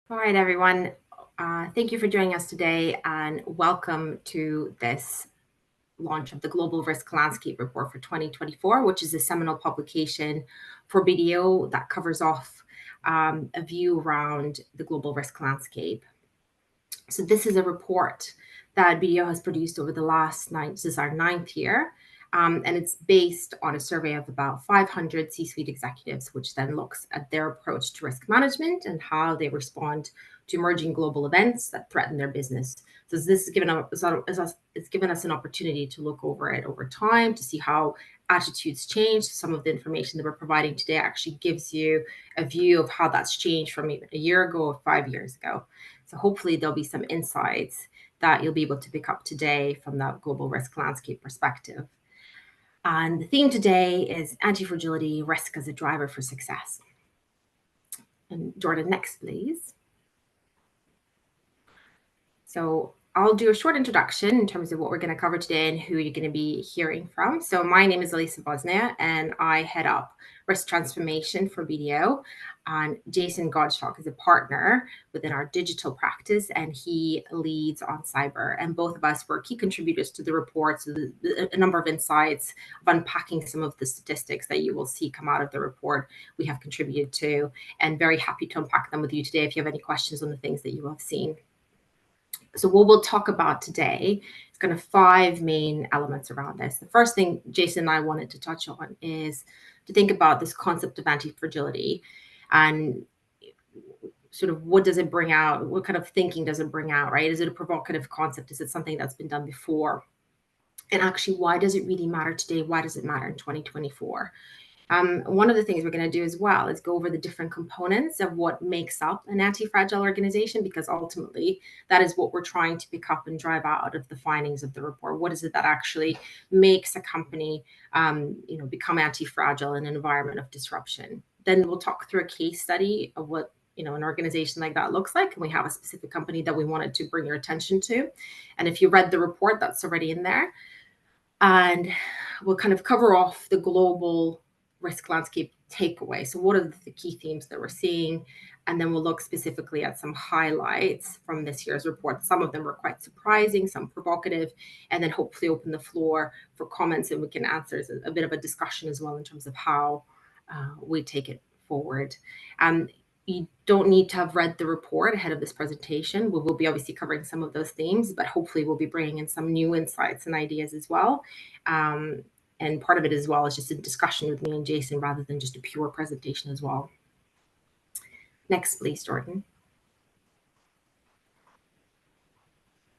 All right, everyone. Thank you for joining us today and welcome to this launch of the Global Risk Landscape Report for 2024, which is a seminal publication for BDO that covers off a view around the global risk landscape. So this is a report that BDO has produced over the last this is our ninth year, and it's based on a survey of about 500 C-suite executives, which then looks at their approach to risk management and how they respond to emerging global events that threaten their business. So this has given us an opportunity to look over it over time to see how attitudes change. Some of the information that we're providing today actually gives you a view of how that's changed from even a year ago or 5 years ago. So hopefully there'll be some insights that you'll be able to pick up today from that global risk landscape perspective. And the theme today is anti-fragility, risk as a driver for success. And Jordan, next, please. So I'll do a short introduction in terms of what we're going to cover today and who you're going to be hearing from. So my name is Alisa Voznaya, and I head up risk transformation for BDO. And Jason Gottschalk is a partner within our digital practice, and he leads on cyber. And both of us were key contributors to the report, so a number of insights of unpacking some of the statistics that you will see come out of the report we have contributed to, and very happy to unpack them with you today if you have any questions on the things that you have seen. So what we'll talk about today is kind of 5 main elements around this. The first thing Jason and I wanted to touch on is to think about this concept of anti-fragility and sort of what does it bring out? What kind of thinking does it bring out, right? Is it a provocative concept? Is it something that's been done before? And actually, why does it really matter today? Why does it matter in 2024? One of the things we're going to do as well is go over the different components of what makes up an anti-fragile organization, because ultimately that is what we're trying to pick up and drive out of the findings of the report. What is it that actually makes a company become anti-fragile in an environment of disruption? Then we'll talk through a case study of what an organization like that looks like, and we have a specific company that we wanted to bring your attention to. And if you read the report, that's already in there. And we'll kind of cover off the global risk landscape takeaway. So what are the key themes that we're seeing? And then we'll look specifically at some highlights from this year's report. Some of them were quite surprising, some provocative, and then hopefully open the floor for comments, and we can answer a bit of a discussion as well in terms of how we take it forward. You don't need to have read the report ahead of this presentation. We will be obviously covering some of those themes, but hopefully we'll be bringing in some new insights and ideas as well. And part of it as well is just a discussion with me and Jason rather than just a pure presentation as well. Next, please, Jordan.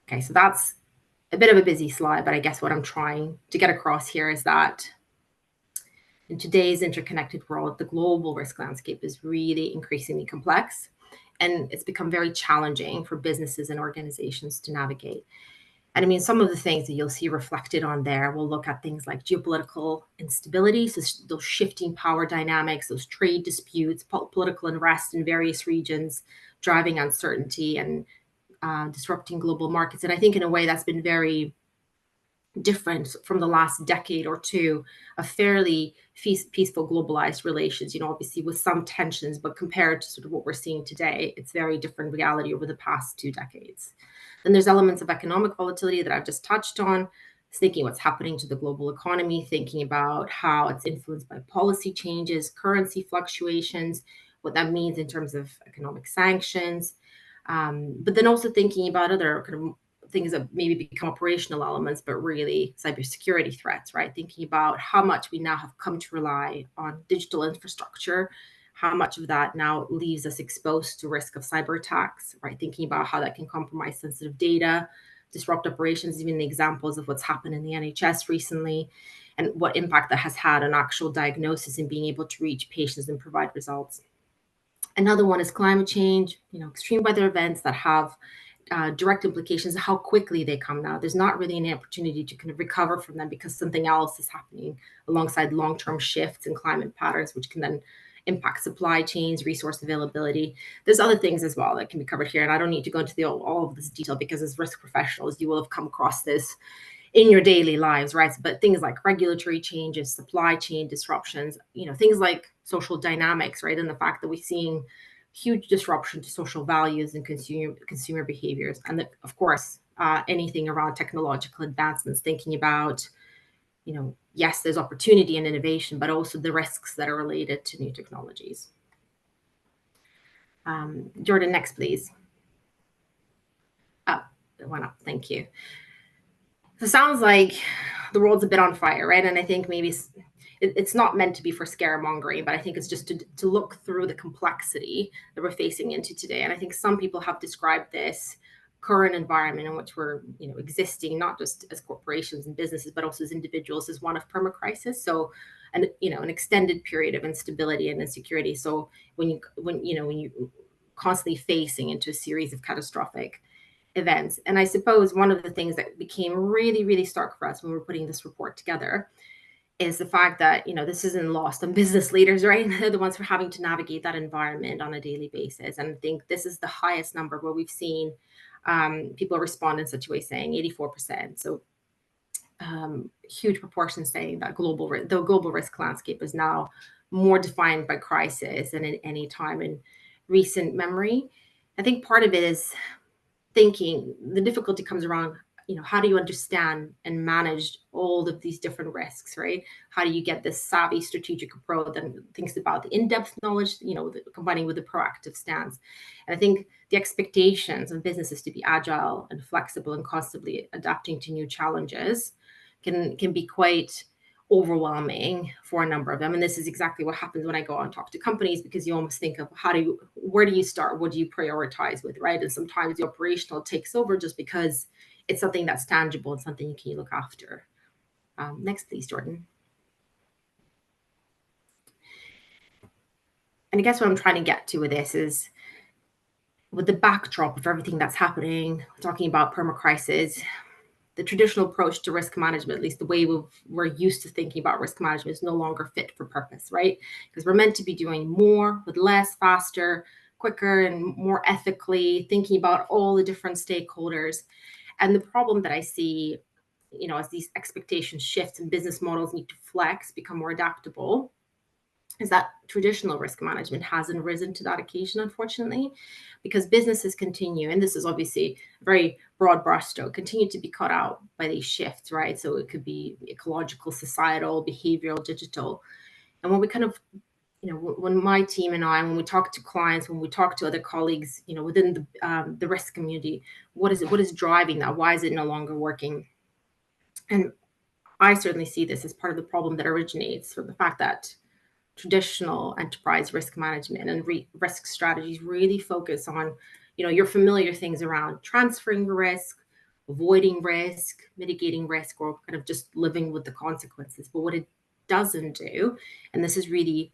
Okay, so that's a bit of a busy slide, but I guess what I'm trying to get across here is that in today's interconnected world, the global risk landscape is really increasingly complex, and it's become very challenging for businesses and organizations to navigate. And I mean, some of the things that you'll see reflected on there, we'll look at things like geopolitical instability, so those shifting power dynamics, those trade disputes, political unrest in various regions, driving uncertainty and disrupting global markets. And I think in a way that's been very different from the last decade or two of fairly peaceful globalized relations, obviously with some tensions, but compared to sort of what we're seeing today, it's very different reality over the past 2 decades. Then there's elements of economic volatility that I've just touched on, thinking what's happening to the global economy, thinking about how it's influenced by policy changes, currency fluctuations, what that means in terms of economic sanctions, but then also thinking about other kind of things that maybe become operational elements, but really cybersecurity threats, right? Thinking about how much we now have come to rely on digital infrastructure, how much of that now leaves us exposed to risk of cyber attacks, right? Thinking about how that can compromise sensitive data, disrupt operations, even the examples of what's happened in the NHS recently, and what impact that has had on actual diagnosis and being able to reach patients and provide results. Another one is climate change, extreme weather events that have direct implications of how quickly they come now. There's not really any opportunity to kind of recover from them because something else is happening alongside long-term shifts in climate patterns, which can then impact supply chains, resource availability. There's other things as well that can be covered here. And I don't need to go into all of this detail because as risk professionals, you will have come across this in your daily lives, right? But things like regulatory changes, supply chain disruptions, things like social dynamics, right? And the fact that we're seeing huge disruption to social values and consumer behaviors. And of course, anything around technological advancements, thinking about, yes, there's opportunity and innovation, but also the risks that are related to new technologies. Jordan, next, please. Oh, it went up. Thank you. So it sounds like the world's a bit on fire, right? And I think maybe it's not meant to be for scaremongering, but I think it's just to look through the complexity that we're facing into today. And I think some people have described this current environment in which we're existing, not just as corporations and businesses, but also as individuals, as one of permacrisis. So an extended period of instability and insecurity. So when you constantly facing into a series of catastrophic events. And I suppose one of the things that became really, really stark for us when we were putting this report together is the fact that, this isn't lost on business leaders, right? They're the ones who are having to navigate that environment on a daily basis. And I think this is the highest number where we've seen people respond in such a way, saying 84%. So huge proportion saying that the global risk landscape is now more defined by crisis than at any time in recent memory. I think part of it is thinking the difficulty comes around, how do you understand and manage all of these different risks, right? How do you get this savvy strategic approach that thinks about the in-depth knowledge, combining with the proactive stance? And I think the expectations of businesses to be agile and flexible and constantly adapting to new challenges can be quite overwhelming for a number of them. And this is exactly what happens when I go out and talk to companies, because you almost think of where do you start? What do you prioritize with, right? And sometimes the operational takes over just because it's something that's tangible and something you can look after. Next, please, Jordan. And I guess what I'm trying to get to with this is, with the backdrop of everything that's happening, talking about permacrisis, the traditional approach to risk management, at least the way we're used to thinking about risk management, is no longer fit for purpose, right? Because we're meant to be doing more with less, faster, quicker, and more ethically, thinking about all the different stakeholders. And the problem that I see, as these expectations shift and business models need to flex, become more adaptable, is that traditional risk management hasn't risen to that occasion, unfortunately, because businesses continue, and this is obviously a very broad brushstroke, continue to be caught out by these shifts, right? So it could be ecological, societal, behavioral, digital. And when we kind of, when my team and I, when we talk to clients, when we talk to other colleagues, within the risk community, what is driving that? Why is it no longer working? And I certainly see this as part of the problem that originates from the fact that traditional enterprise risk management and risk strategies really focus on, your familiar things around transferring risk, avoiding risk, mitigating risk, or kind of just living with the consequences. But what it doesn't do, and this is really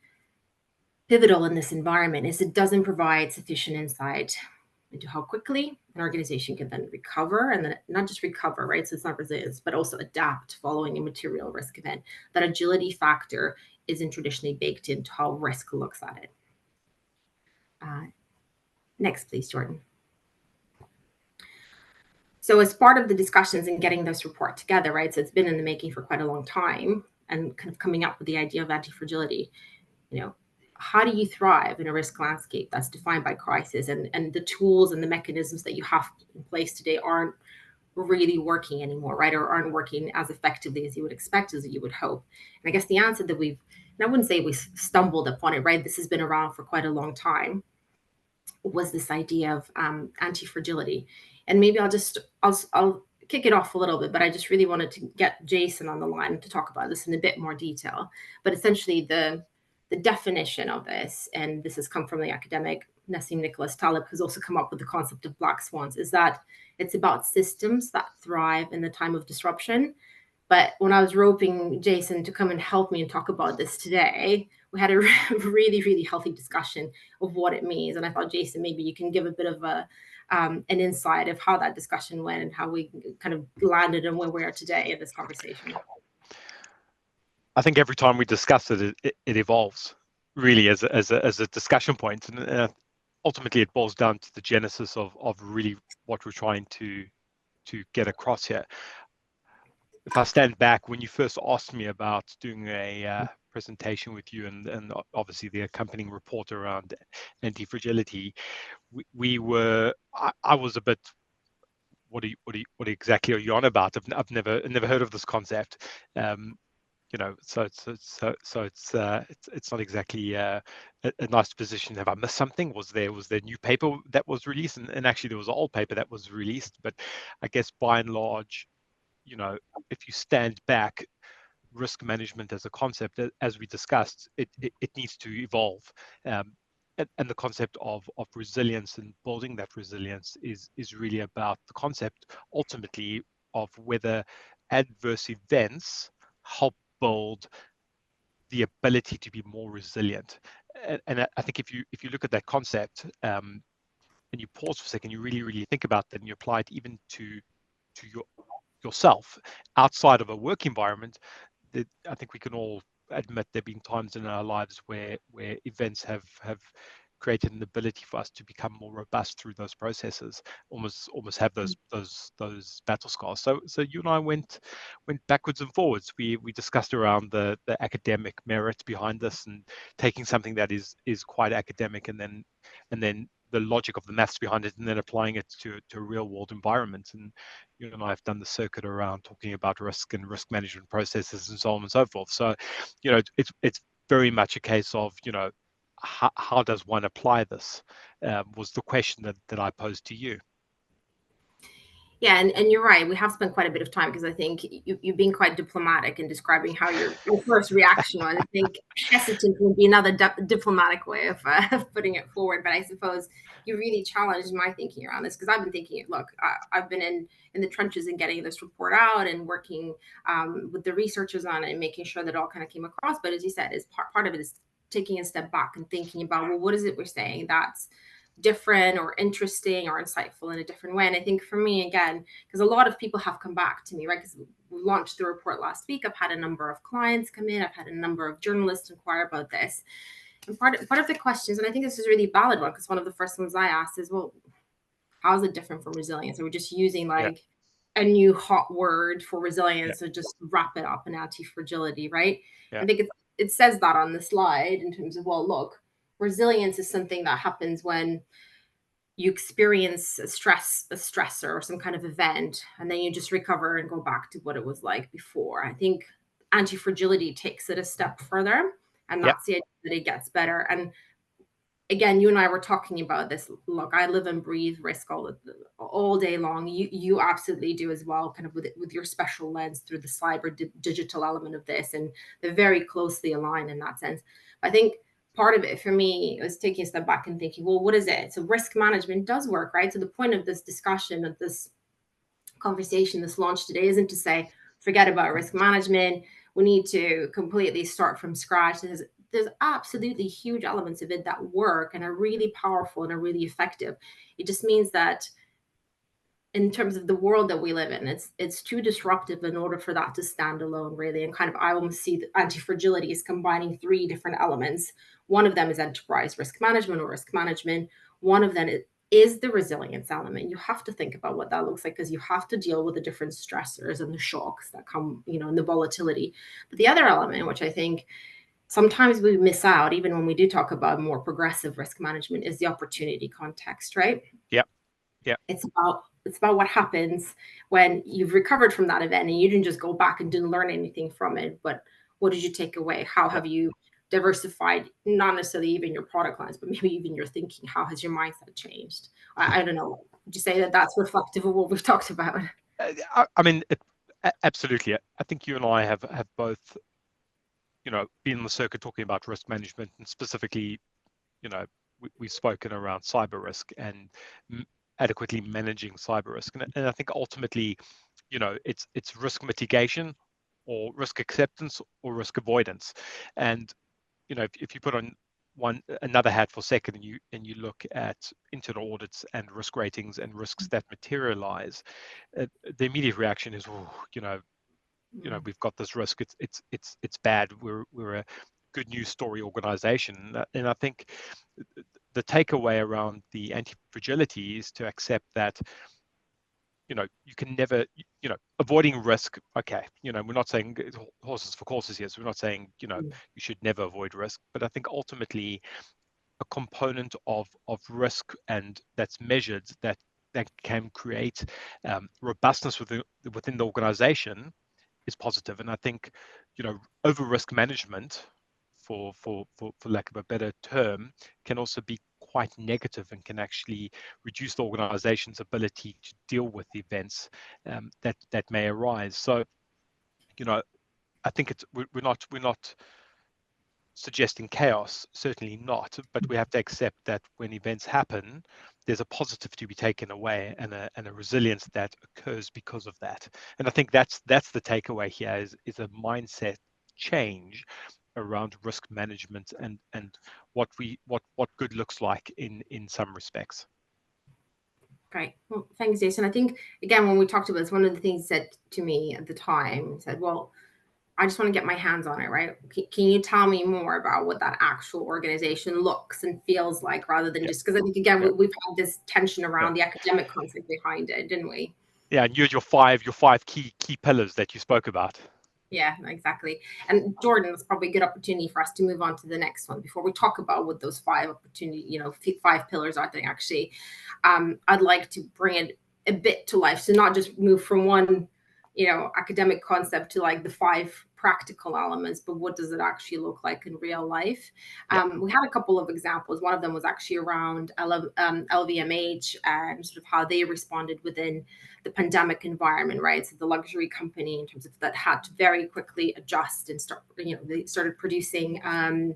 pivotal in this environment, is it doesn't provide sufficient insight into how quickly an organization can then recover, and then not just recover, right? So it's not resilience, but also adapt following a material risk event. That agility factor isn't traditionally baked into how risk looks at it. Next, please, Jordan. So as part of the discussions in getting this report together, right? So it's been in the making for quite a long time, and kind of coming up with the idea of antifragility. How do you thrive in a risk landscape that's defined by crisis, and the tools and the mechanisms that you have in place today aren't really working anymore, right? Or aren't working as effectively as you would expect, as you would hope. And I guess the answer that and I wouldn't say we stumbled upon it, right? This has been around for quite a long time, was this idea of anti-fragility. And maybe I'll kick it off a little bit, but I just really wanted to get Jason on the line to talk about this in a bit more detail. But essentially the definition of this, and this has come from the academic Nassim Nicholas Taleb, who's also come up with the concept of black swans, is that it's about systems that thrive in the time of disruption. But when I was roping Jason to come and help me and talk about this today, we had a really, really healthy discussion of what it means. And I thought, Jason, maybe you can give a bit of an insight of how that discussion went and how we kind of landed and where we are today in this conversation. I think every time we discuss it, it evolves really as a discussion point, and ultimately it boils down to the genesis of really what we're trying to get across here. If I stand back, when you first asked me about doing a presentation with you and obviously the accompanying report around anti-fragility, I was a bit, what exactly are you on about? I've never heard of this concept. So it's not exactly a nice position. Have I missed something? Was there new paper that was released, and actually there was an old paper that was released, but I guess by and large, if you stand back, risk management as a concept, as we discussed, it needs to evolve. And the concept of resilience and building that resilience is really about the concept ultimately of whether adverse events help build the ability to be more resilient. And I think if you look at that concept, and you pause for a second, you really think about that, and you apply it even to yourself outside of a work environment, I think we can all admit there have been times in our lives where events have created an ability for us to become more robust through those processes, almost have those battle scars. So you and I went backwards and forwards. We discussed around the academic merit behind this, and taking something that is quite academic, and then the logic of the maths behind it, and then applying it to a real world environment. And you and I have done the circuit around talking about risk and risk management processes and so on and so forth. So, it's very much a case of, how does one apply this, was the question that I posed to you. Yeah, and you're right. We have spent quite a bit of time because I think you've been quite diplomatic in describing how your first reaction was. I think hesitant would be another diplomatic way of putting it forward. But I suppose you really challenged my thinking around this, because I've been thinking, look, I've been in the trenches and getting this report out and working with the researchers on it and making sure that it all kind of came across. But as you said, is part of it is taking a step back and thinking about, well, what is it we're saying that's different or interesting or insightful in a different way. And I think for me, again, because a lot of people have come back to me, right? Because we launched the report last week. I've had a number of clients come in. I've had a number of journalists inquire about this. And part of the questions, and I think this is a really valid one, because one of the first ones I asked is, well, how is it different from resilience? Are we just using like a new hot word for resilience to just wrap it up in anti-fragility, right? I think it says that on the slide in terms of, well, look, resilience is something that happens when you experience a stressor or some kind of event, and then you just recover and go back to what it was like before. I think anti-fragility takes it a step further, and that's the idea that it gets better. And again, you and I were talking about this. Look, I live and breathe risk all day long. You absolutely do as well, kind of with your special lens through the cyber digital element of this, and they're very closely aligned in that sense. I think part of it for me was taking a step back and thinking, well, what is it? So risk management does work, right? So the point of this discussion, of this conversation, this launch today, isn't to say forget about risk management. We need to completely start from scratch. There's absolutely huge elements of it that work and are really powerful and are really effective. It just means that in terms of the world that we live in, it's too disruptive in order for that to stand alone, really. And kind of, I almost see the anti-fragility is combining three different elements. One of them is enterprise risk management or risk management. One of them is the resilience element. You have to think about what that looks like, because you have to deal with the different stressors and the shocks that come, and the volatility. But the other element, which I think sometimes we miss out, even when we do talk about more progressive risk management, is the opportunity context, right? Yeah. It's about what happens when you've recovered from that event and you didn't just go back and didn't learn anything from it, but what did you take away? How have you diversified, not necessarily even your product lines, but maybe even your thinking? How has your mindset changed? I don't know. Would you say that that's reflective of what we've talked about? I mean, absolutely. I think you and I have both, been on the circuit talking about risk management, and specifically, we've spoken around cyber risk and adequately managing cyber risk. And I think ultimately, it's risk mitigation or risk acceptance or risk avoidance. And, if you put on another hat for a second, and you look at internal audits and risk ratings and risks that materialize, the immediate reaction is, we've got this risk. It's bad. We're a good news story organization. And I think the takeaway around the anti-fragility is to accept that you can never, avoiding risk. Okay, we're not saying horses for courses here, so we're not saying you should never avoid risk, but I think ultimately a component of risk and that's measured that can create robustness within the organization is positive. And I think over risk management, for lack of a better term, can also be quite negative and can actually reduce the organization's ability to deal with the events that may arise. So I think we're not suggesting chaos, certainly not, but we have to accept that when events happen, there's a positive to be taken away and a resilience that occurs because of that. And I think that's the takeaway here is a mindset change around risk management and what good looks like in some respects. Great. Well, thanks, Jason. I think, again, when we talked about this, one of the things said to me at the time said, well, I just want to get my hands on it, right? Can you tell me more about what that actual organization looks and feels like, rather than just, because I think, again, we've had this tension around the academic concept behind it, didn't we? Yeah, and you had your five key pillars that you spoke about. Yeah, exactly. And Jordan, it's probably a good opportunity for us to move on to the next one before we talk about what those five pillars are. Actually, I'd like to bring it a bit to life. So not just move from one, academic concept to like the five practical elements, but what does it actually look like in real life? We had a couple of examples. One of them was actually around LVMH and sort of how they responded within the pandemic environment, right? So the luxury company, in terms of that, had to very quickly adjust and start, they started producing hand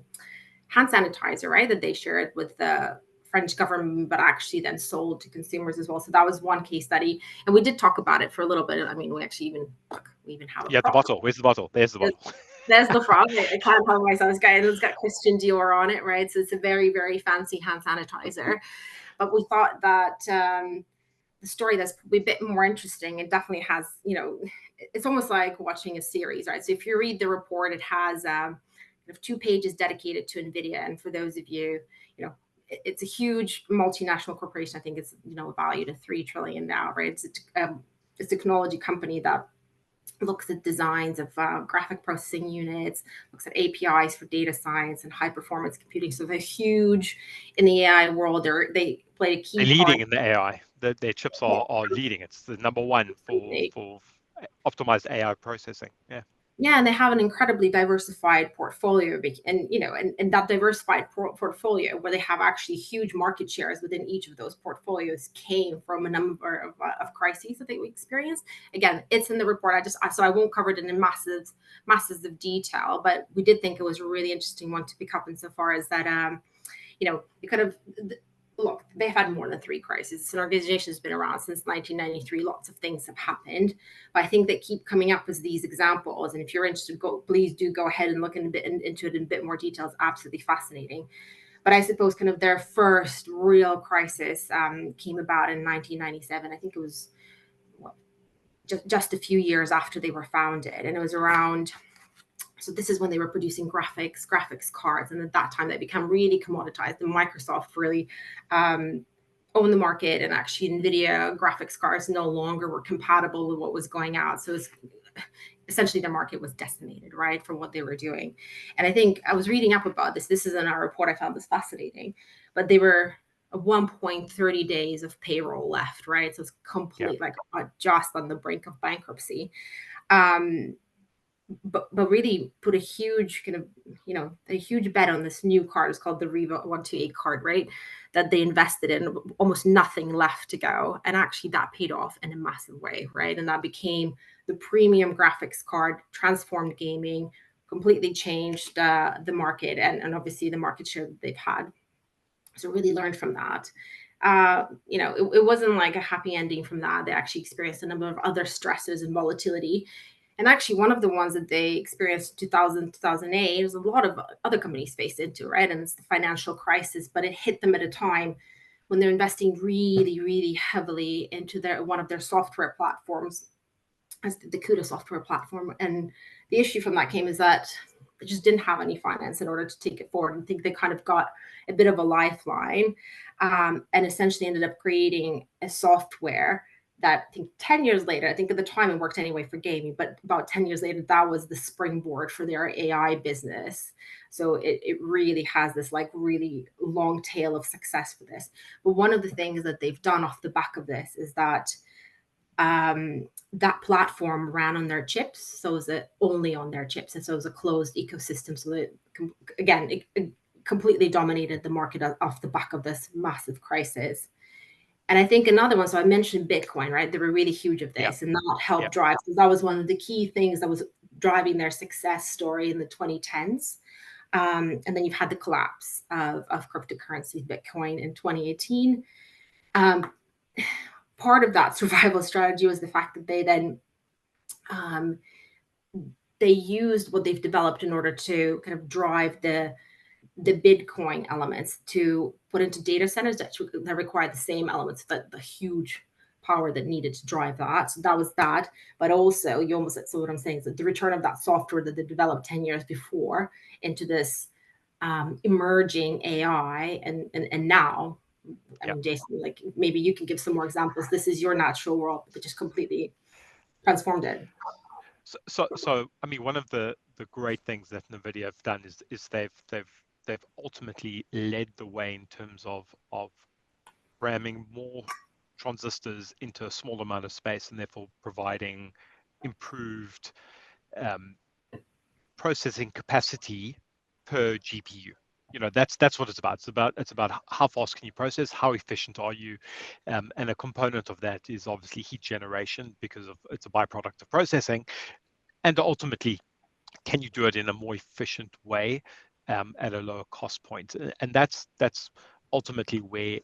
sanitizer, right? That they shared with the French government, but actually then sold to consumers as well. So that was one case study. And we did talk about it for a little bit. I mean, we even have a the bottle. Where's the bottle? There's the bottle. There's the frog. I can't help myself. It's got Christian Dior on it, right? So it's a very, very fancy hand sanitizer. But we thought that the story that's probably a bit more interesting, it definitely has, it's almost like watching a series, right? So if you read the report, it has 2 pages dedicated to Nvidia. And for those of you, it's a huge multinational corporation. I think it's, valued at $3 trillion now, right? It's a technology company that looks at designs of graphic processing units, looks at APIs for data science and high performance computing. So they're huge in the AI world. They play a key They're part. leading in the AI. Their chips are leading. It's the number one for optimized AI processing. Yeah. Yeah, and they have an incredibly diversified portfolio, and that diversified portfolio, where they have actually huge market shares within each of those portfolios, came from a number of crises that they experienced. Again, it's in the report. So I won't cover it in masses of detail, but we did think it was a really interesting one to pick up insofar as that, you kind of look, they've had more than 3 crises. It's an organization that's been around since 1993. Lots of things have happened, but I think that keep coming up as these examples. And if you're interested, please do go ahead and look into it in a bit more detail. It's absolutely fascinating. But I suppose kind of their first real crisis came about in 1997. I think it was just a few years after they were founded, and it was around. So this is when they were producing graphics cards, and at that time they become really commoditized. And Microsoft really owned the market, and actually Nvidia graphics cards no longer were compatible with what was going out. So essentially the market was decimated, right, from what they were doing. And I think I was reading up about this. This is in our report. I found this fascinating, but they were at 1.30 days of payroll left, right? So it's complete, like just on the brink of bankruptcy. But really put a huge kind of, a huge bet on this new card. It's called the Riva 128 card, right? That they invested in, almost nothing left to go. And actually that paid off in a massive way, right? And that became the premium graphics card, transformed gaming, completely changed the market and obviously the market share that they've had. So really learned from that. It wasn't like a happy ending from that. They actually experienced a number of other stresses and volatility. And actually, one of the ones that they experienced in 2000, 2008, was a lot of other companies faced into, right? And it's the financial crisis, but it hit them at a time when they're investing really, really heavily into one of their software platforms, as the CUDA software platform. And the issue from that came is that they just didn't have any finance in order to take it forward. And I think they kind of got a bit of a lifeline, and essentially ended up creating a software that I think 10 years later, I think at the time it worked anyway for gaming, but about 10 years later, that was the springboard for their AI business. So it really has this like really long tail of success for this. But one of the things that they've done off the back of this is that that platform ran on their chips. So it was only on their chips. And so it was a closed ecosystem. So that, again, it completely dominated the market off the back of this massive crisis. And I think another one, so I mentioned Bitcoin, right? They were really huge of Yeah. this, and that helped Yeah. drive, because that was one of the key things that was driving their success story in the 2010s. And then you've had the collapse of cryptocurrency, Bitcoin in 2018. Um, Part of that survival strategy was the fact that they then um, they used what they've developed in order to kind of drive the Bitcoin elements to put into data centers that require the same elements, that the huge power that needed to drive that. So that was that. But also, you almost, so what I'm saying is that the return of that software that they developed 10 years before into this emerging AI, and now, I Yeah. mean, Jason, like maybe you can give some more examples. This is your natural world that just completely transformed it. So I mean, one of the great things that Nvidia have done is they've ultimately led the way in terms of ramming more transistors into a small amount of space, and therefore providing improved um, processing capacity per GPU. That's what it's about. It's about how fast can you process, how efficient are you, and a component of that is obviously heat generation, because of it's a byproduct of processing, and ultimately, can you do it in a more efficient way, at a lower cost point? And that's ultimately where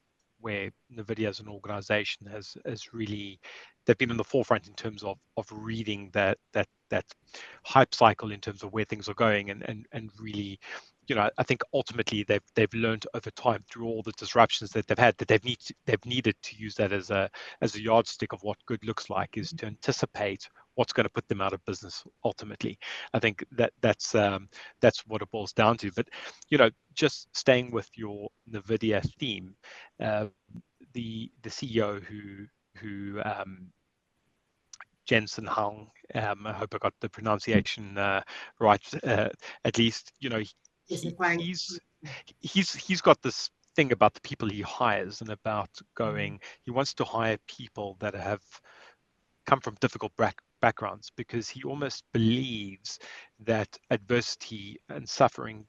Nvidia as an organization has really, they've been in the forefront in terms of reading that hype cycle in terms of where things are going, and really, I think ultimately they've learned over time through all the disruptions that they've had, that they've needed to use that as a yardstick of what good looks like, is to anticipate what's going to put them out of business ultimately. I think that's what it boils down to. But just staying with your Nvidia theme, uh, the CEO who Jensen Hung, I hope I got the pronunciation right, at least. He's got this thing about the people he hires, and about going, he wants to hire people that have come from difficult backgrounds, because he almost believes that adversity and suffering,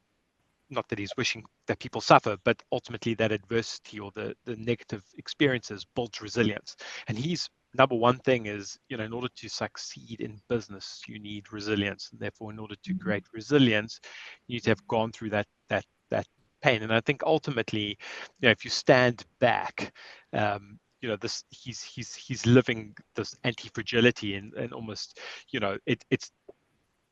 not that he's wishing that people suffer, but ultimately that adversity or the negative experiences builds resilience. And he's number one thing is, in order to succeed in business, you need resilience. And therefore, in order to create resilience, you need to have gone through that pain. And I think ultimately, if you stand back, this he's living this anti-fragility, and almost,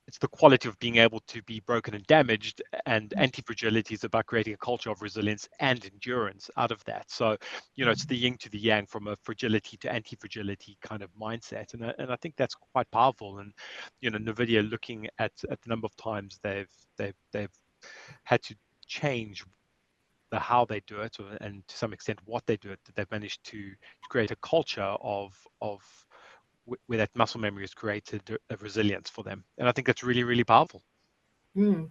it's the quality of being able to be broken and damaged, and anti-fragility is about creating a culture of resilience and endurance out of that. So, it's the yin to the yang, from a fragility to anti-fragility kind of mindset, and I think that's quite powerful. And Nvidia, looking at the number of times they've had to change the how they do it, and to some extent what they do it, that they've managed to create a culture of where that muscle memory has created a resilience for them. And I think that's really, really powerful. Mm.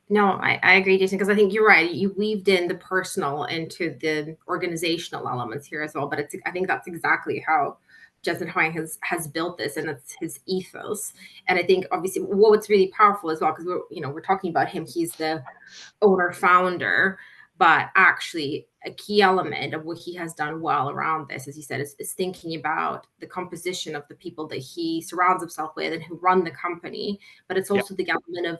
No, I agree, Jason, because I think you're right. You weaved in the personal into the organizational elements here as well. But I think that's exactly how Jason Hoying has built this, and it's his ethos. And I think obviously what's really powerful as well, because we're talking about him. He's the owner founder, but actually a key element of what he has done well around this, as you said, is thinking about the composition of the people that he surrounds himself with and who run the company. But it's Yeah. also the element of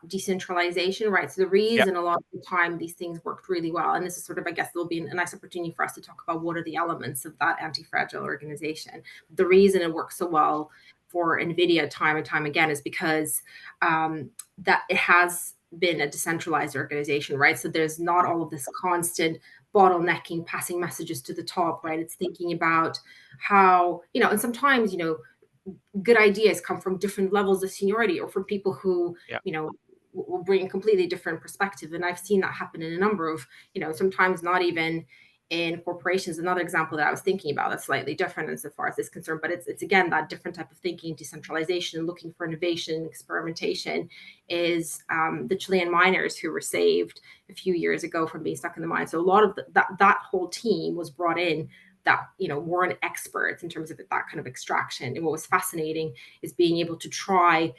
decentralization, right? So the Yeah. reason a lot of the time these things worked really well, and this is sort of, I guess, there'll be a nice opportunity for us to talk about what are the elements of that anti-fragile organization. The reason it works so well for Nvidia time and time again is because that it has been a decentralized organization, right? So there's not all of this constant bottlenecking, passing messages to the top, right? It's thinking about how, and sometimes, good ideas come from different levels of seniority, or from people who, Yeah. will bring a completely different perspective. And I've seen that happen in a number of, sometimes not even in corporations. Another example that I was thinking about that's slightly different insofar as this is concerned, but it's again that different type of thinking, decentralization, looking for innovation, experimentation, is the Chilean miners who were saved a few years ago from being stuck in the mine. So a lot of that whole team was brought in that weren't experts in terms of that kind of extraction. And what was fascinating is being able to try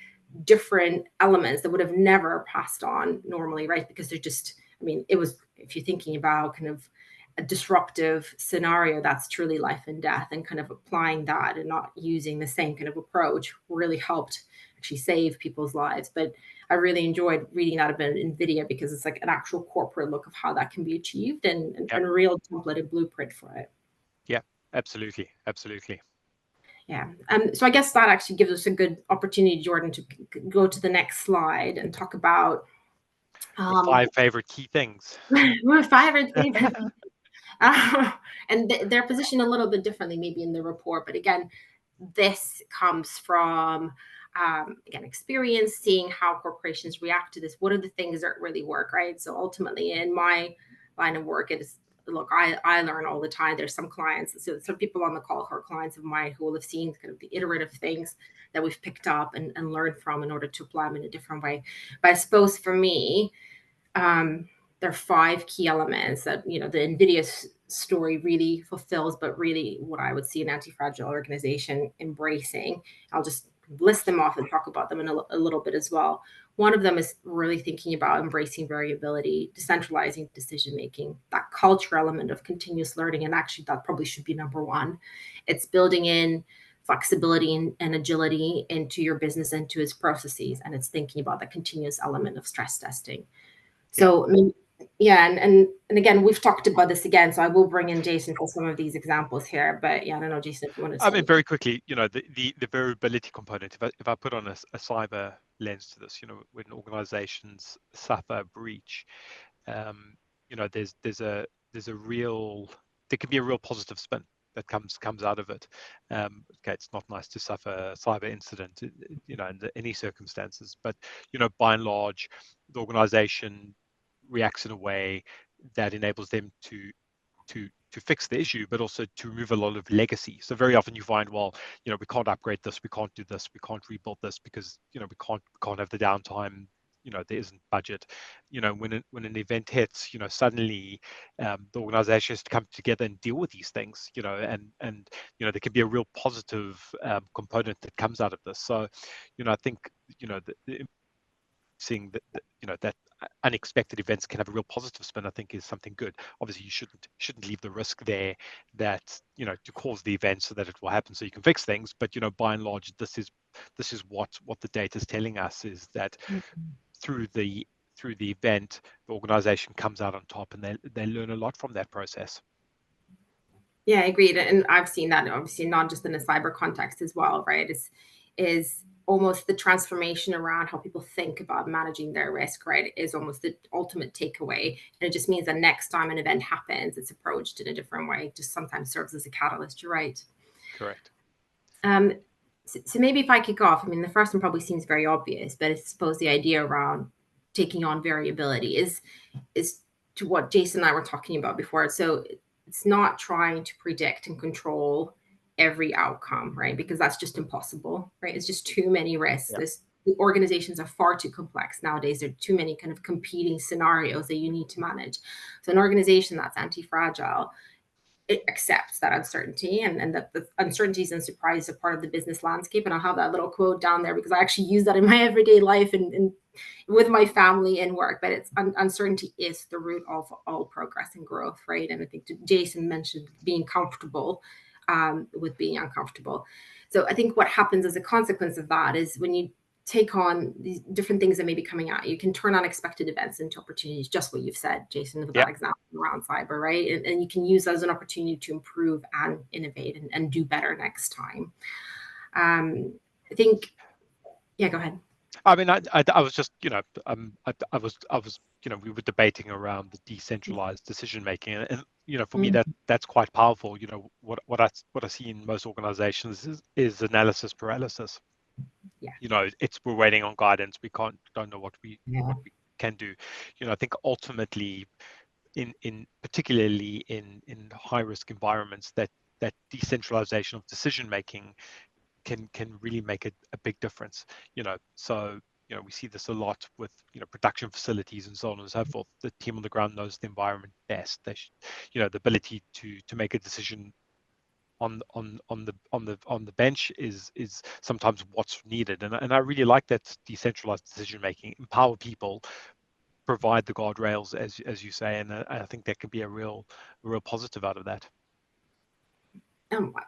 different elements that would have never passed on normally, right? Because they're just, I mean, it was, if you're thinking about kind of a disruptive scenario, that's truly life and death, and kind of applying that and not using the same kind of approach really helped actually save people's lives. But I really enjoyed reading that about Nvidia because it's like an actual corporate look of how that can be achieved, and Yeah, a real template and blueprint for it. yeah, absolutely, absolutely. Yeah. So I guess that actually gives us a good opportunity, Jordan, to go to the next slide and talk about Your um, 5 favorite key things. my favorite favorite uh, and they're positioned a little bit differently maybe in the report, but again, this comes from again experience, seeing how corporations react to this. What are the things that really work, right? So ultimately in my line of work, it is, look, I learn all the time. There's some clients, so some people on the call who are clients of mine who will have seen kind of the iterative things that we've picked up and learned from in order to apply them in a different way. But I suppose for me, there are 5 key elements that the Nvidia story really fulfills, but really what I would see an anti-fragile organization embracing. I'll just list them off and talk about them in a little bit as well. One of them is really thinking about embracing variability, decentralizing decision making, that culture element of continuous learning, and actually that probably should be number one. It's building in flexibility and agility into your business, into its processes, and it's thinking about the continuous element of stress testing. Yeah. So, I mean, yeah, and again, we've talked about this again, so I will bring in Jason for some of these examples here. But yeah, I don't know, Jason, if you want to I say mean, anything. very quickly, the variability component. If I put on a cyber lens to this, when organizations suffer a breach, um, there's a real there can be a real positive spin that comes out of it. Okay, it's not nice to suffer a cyber incident, under any circumstances, but by and large, the organization reacts in a way that enables them to fix the issue, but also to remove a lot of legacy. So very often you find, well, we can't upgrade this, we can't do this, we can't rebuild this because we can't have the downtime. There isn't budget. When an event hits, suddenly the organization has to come together and deal with these things. And there can be a real positive component that comes out of this. So, I think seeing that unexpected events can have a real positive spin, I think, is something good. Obviously, you shouldn't leave the risk there that to cause the event so that it will happen so you can fix things. But by and large, this is what the data is telling us, is that through the event, the organization comes out on top, and they learn a lot from that process. Yeah, agreed. And I've seen that obviously not just in a cyber context as well, right? Is almost the transformation around how people think about managing their risk, right? Is almost the ultimate takeaway. And it just means that next time an event happens, it's approached in a different way. It just sometimes serves as a catalyst. You're right. Correct. Um, so maybe if I kick off, I mean, the first one probably seems very obvious, but I suppose the idea around taking on variability is to what Jason and I were talking about before. So it's not trying to predict and control every outcome, right? Because that's just impossible, right? It's just too many risks. Yeah. The organizations are far too complex nowadays. There are too many kind of competing scenarios that you need to manage. So an organization that's anti-fragile, it accepts that uncertainty, and that the uncertainties and surprises are part of the business landscape. And I'll have that little quote down there because I actually use that in my everyday life and with my family and work. But it's uncertainty is the root of all progress and growth, right? And I think Jason mentioned being comfortable with being uncomfortable. So I think what happens as a consequence of that is when you take on these different things that may be coming at you, you can turn unexpected events into opportunities, just what you've said, Jason, with Yeah. that example around cyber, right? And you can use that as an opportunity to improve and innovate and do better next time. I think, yeah, go ahead. I mean, I was just, I was, we were debating around the decentralized decision making, and for me Mm, that's quite powerful. What I see in most organizations is analysis paralysis. yeah. We're waiting on guidance. We don't know what we Yeah. can do. I think ultimately in particularly in high risk environments, that decentralization of decision making can really make a big difference. So we see this a lot with production facilities and so on and so forth. The team on the ground knows the environment best. The ability to make a decision on the bench is sometimes what's needed, and I really like that decentralized decision making. Empower people, provide the guardrails, as you say, and I think that can be a real positive out of that.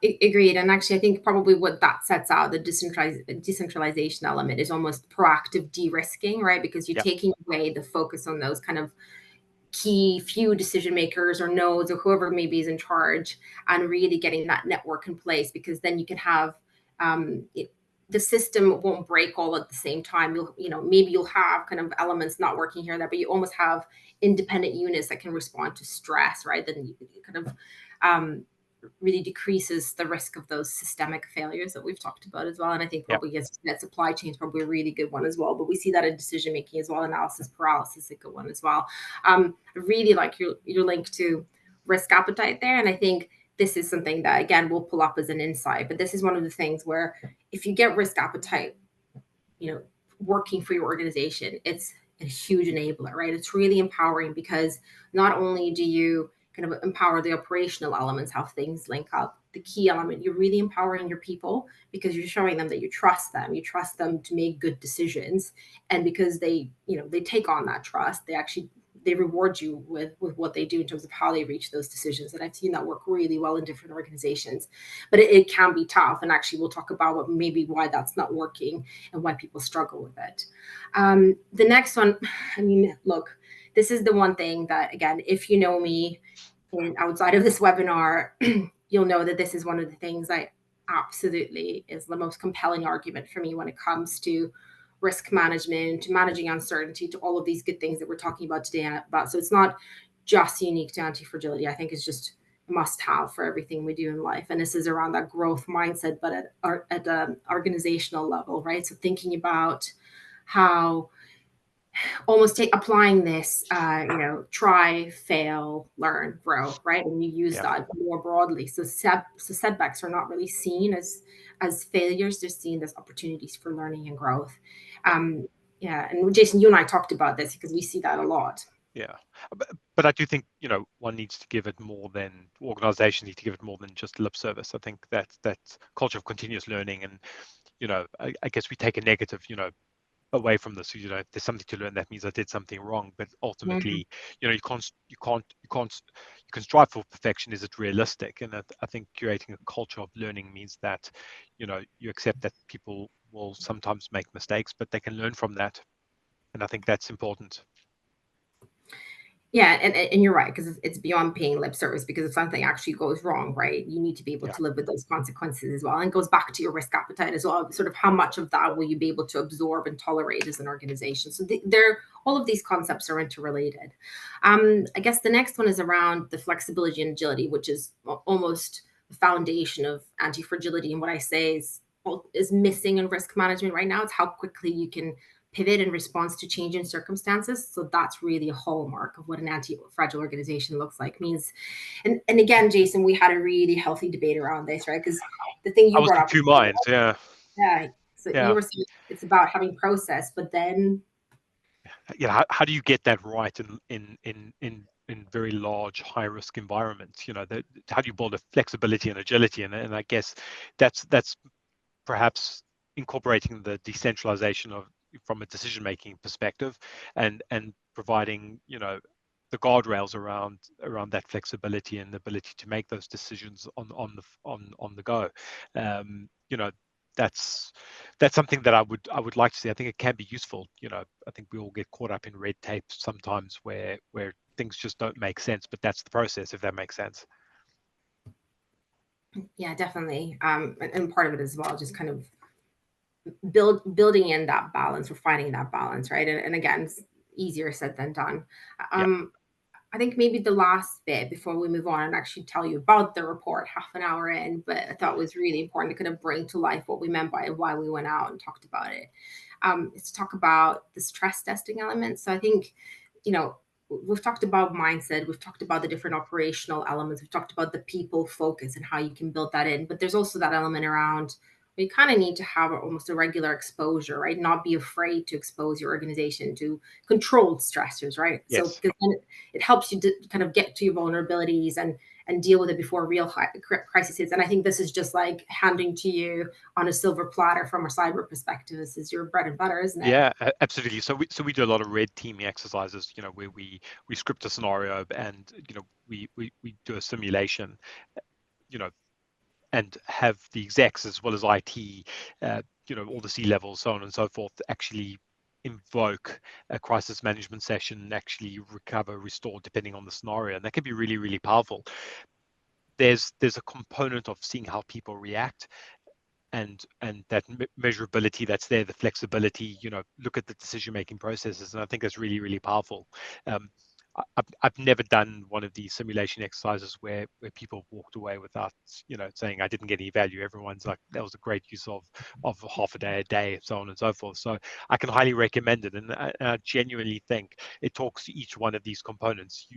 Agreed. And actually, I think probably what that sets out, the decentralization element, is almost proactive de-risking, right? Because you're Yeah. taking away the focus on those kind of key few decision makers or nodes or whoever maybe is in charge, and really getting that network in place, because then you can have the system won't break all at the same time. Maybe you'll have kind of elements not working here or there, but you almost have independent units that can respond to stress, right? Then you kind of really decreases the risk of those systemic failures that we've talked about as well. And I think probably that supply chain is probably a really good one as well. But we see that in decision making as well. Analysis paralysis is a good one as well. I really like your link to risk appetite there, and I think this is something that again we'll pull up as an insight. But this is one of the things where if you get risk appetite, working for your organization, it's a huge enabler, right? It's really empowering, because not only do you kind of empower the operational elements, how things link up, the key element, you're really empowering your people, because you're showing them that you trust them to make good decisions. And because they take on that trust, they reward you with what they do in terms of how they reach those decisions. And I've seen that work really well in different organizations, but it can be tough. And actually we'll talk about why that's not working and why people struggle with it. The next one, look, this is the one thing that, again, if you know me and outside of this webinar, you'll know that this is one of the things I absolutely is the most compelling argument for me when it comes to risk management, to managing uncertainty, to all of these good things that we're talking about today. So it's not just unique to anti-fragility. I think it's just must have for everything we do in life. And this is around that growth mindset, but at an organizational level, right? So thinking about how almost applying this, try, fail, learn, grow, right? And you use that more broadly. So setbacks are not really seen as failures; they're seen as opportunities for learning and growth. And Jason, you and I talked about this because we see that a lot. Yeah, but I do think one needs to give it more than organizations need to give it more than just lip service. I think that culture of continuous learning, and I guess we take a negative away from this. If there's something to learn, that means I did something wrong. But ultimately, you can strive for perfection. Is it realistic? And I think curating a culture of learning means that you accept that people will sometimes make mistakes, but they can learn from that. And I think that's important. Yeah, and you're right, because it's beyond paying lip service, because if something actually goes wrong, right, you need to be able to live with those consequences as well. And it goes back to your risk appetite as well, sort of how much of that will you be able to absorb and tolerate as an organization. So all of these concepts are interrelated. I guess the next one is around the flexibility and agility, which is almost the foundation of anti-fragility. And what I say is missing in risk management right now. It's how quickly you can pivot in response to changing circumstances. So that's really a hallmark of what an anti-fragile organization looks like. And again, Jason, we had a really healthy debate around this, right? Because the thing you brought up, two minds, yeah. So you were saying it's about having process, but then, how do you get that right in very large, high risk environments? How do you build a flexibility and agility? And I guess that's perhaps incorporating the decentralization from a decision-making perspective, and providing the guardrails around that flexibility and the ability to make those decisions on the go. That's something that I would like to see. I think it can be useful. I think we all get caught up in red tape sometimes where things just don't make sense, but that's the process, if that makes sense. Yeah, definitely. And part of it as well, just kind of building in that balance, or finding that balance, right? And again, it's easier said than done. I think maybe the last bit before we move on and actually tell you about the report half an hour in, but I thought was really important to kind of bring to life what we meant by it, why we went out and talked about it, is to talk about the stress testing element. So I think, we've talked about mindset, we've talked about the different operational elements, we've talked about the people focus and how you can build that in, but there's also that element around you kind of need to have almost a regular exposure, right? Not be afraid to expose your organization to controlled stressors, right? So Yes. because then it helps you to kind of get to your vulnerabilities and deal with it before real crisis hits. And I think this is just like handing to you on a silver platter from a cyber perspective. This is your bread and butter, isn't it? Yeah, absolutely. So we do a lot of red teaming exercises, where we script a scenario, and we do a simulation, you know, and have the execs as well as IT, all the C levels, so on and so forth, actually invoke a crisis management session, actually recover, restore, depending on the scenario, and that can be really, really powerful. There's a component of seeing how people react, and that measurability that's there, the flexibility, look at the decision making processes, and I think that's really, really powerful. um, I've never done one of these simulation exercises where people walked away without saying I didn't get any value. Everyone's like, that was a great use of half a day, so on and so forth. So I can highly recommend it, and I genuinely think it talks to each one of these components.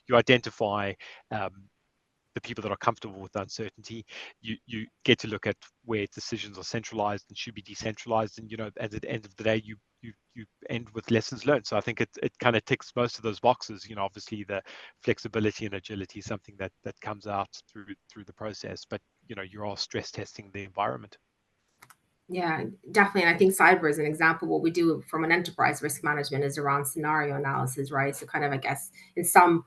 You identify the people that are comfortable with uncertainty. You get to look at where decisions are centralized and should be decentralized, and at the end of the day, you end with lessons learned. So I think it kind of ticks most of those boxes. Obviously the flexibility and agility is something that comes out through the process, but you're all stress testing the environment. Yeah, definitely. And I think cyber is an example. What we do from an enterprise risk management is around scenario analysis, right? So kind of, I guess, in some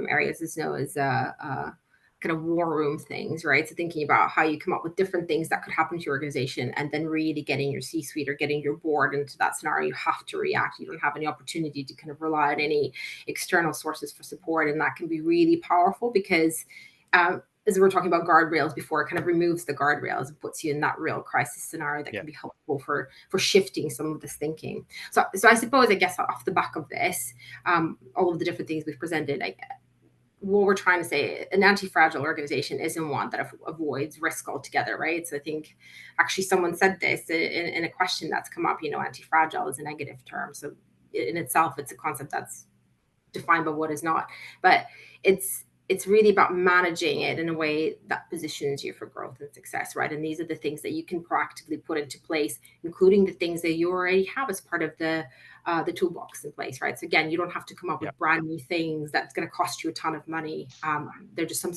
areas, it's known as kind of war room things, right? So thinking about how you come up with different things that could happen to your organization, and then really getting your C-suite or getting your board into that scenario. You have to react. You don't have any opportunity to kind of rely on any external sources for support, and that can be really powerful because as we were talking about guardrails before, it kind of removes the guardrails and puts you in that real crisis scenario that Yeah. can be helpful for shifting some of this thinking. So I suppose, I guess, off the back of this, all of the different things we've presented, what we're trying to say, an anti-fragile organization isn't one that avoids risk altogether, right? So I think actually someone said this in a question that's come up. Anti-fragile is a negative term, so in itself, it's a concept that's defined by what is not, but it's really about managing it in a way that positions you for growth and success, right? And these are the things that you can proactively put into place, including the things that you already have as part of the toolbox in place, right? So again, you don't have to come up Yeah. with brand new things that's going to cost you a ton of money. They're just some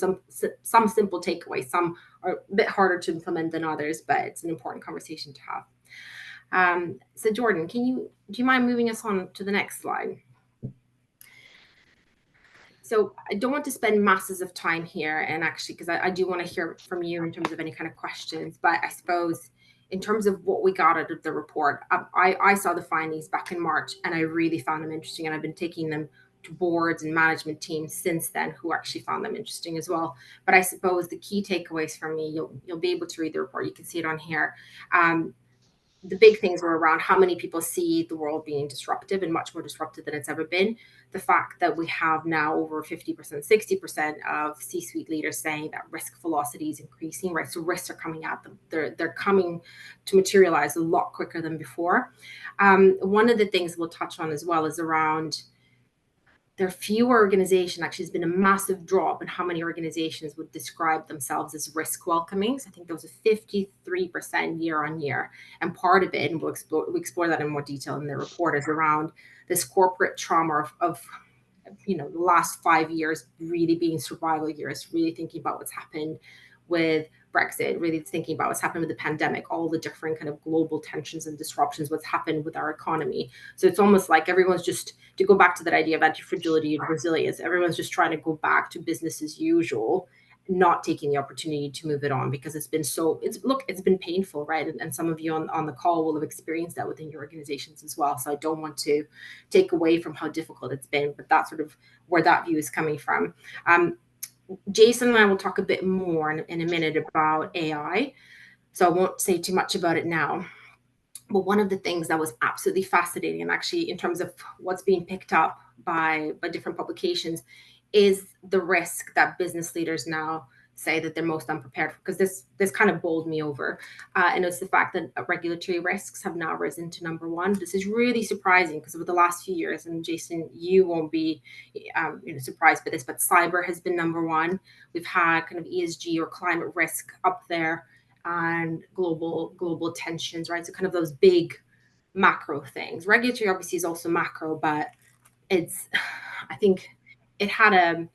simple takeaways. Some are a bit harder to implement than others, but it's an important conversation to have. So Jordan, do you mind moving us on to the next slide? So I don't want to spend masses of time here, and actually, because I do want to hear from you in terms of any kind of questions. But I suppose in terms of what we got out of the report, I saw the findings back in March, and I really found them interesting, and I've been taking them to boards and management teams since then, who actually found them interesting as well. But I suppose the key takeaways for me, you'll be able to read the report. You can see it on here. The big things were around how many people see the world being disruptive and much more disruptive than it's ever been. The fact that we have now over 50%, 60% of C-suite leaders saying that risk velocity is increasing, right? So risks are coming at them. They're coming to materialize a lot quicker than before. One of the things we'll touch on as well is around there are fewer organizations. Actually, there's been a massive drop in how many organizations would describe themselves as risk welcoming. So I think there was a 53% year on year. And part of it, and we explore that in more detail in the report, is around this corporate trauma of the last 5 years really being survival years, really thinking about what's happened with Brexit, really thinking about what's happened with the pandemic, all the different kind of global tensions and disruptions, what's happened with our economy. So it's almost like everyone's just, to go back to that idea of anti-fragility and resilience, everyone's just trying to go back to business as usual, not taking the opportunity to move it on, because it's been painful, right? And some of you on the call will have experienced that within your organizations as well. So I don't want to take away from how difficult it's been, but that's sort of where that view is coming from. Jason and I will talk a bit more in a minute about AI, so I won't say too much about it now. But one of the things that was absolutely fascinating, and actually in terms of what's being picked up by different publications, is the risk that business leaders now say that they're most unprepared for, because this kind of bowled me over, and it's the fact that regulatory risks have now risen to number one. This is really surprising because over the last few years, and Jason, you won't be surprised by this, but cyber has been number one. We've had kind of ESG or climate risk up there, and global tensions, right? So kind of those big macro things. Regulatory obviously is also macro, but it's I think it had a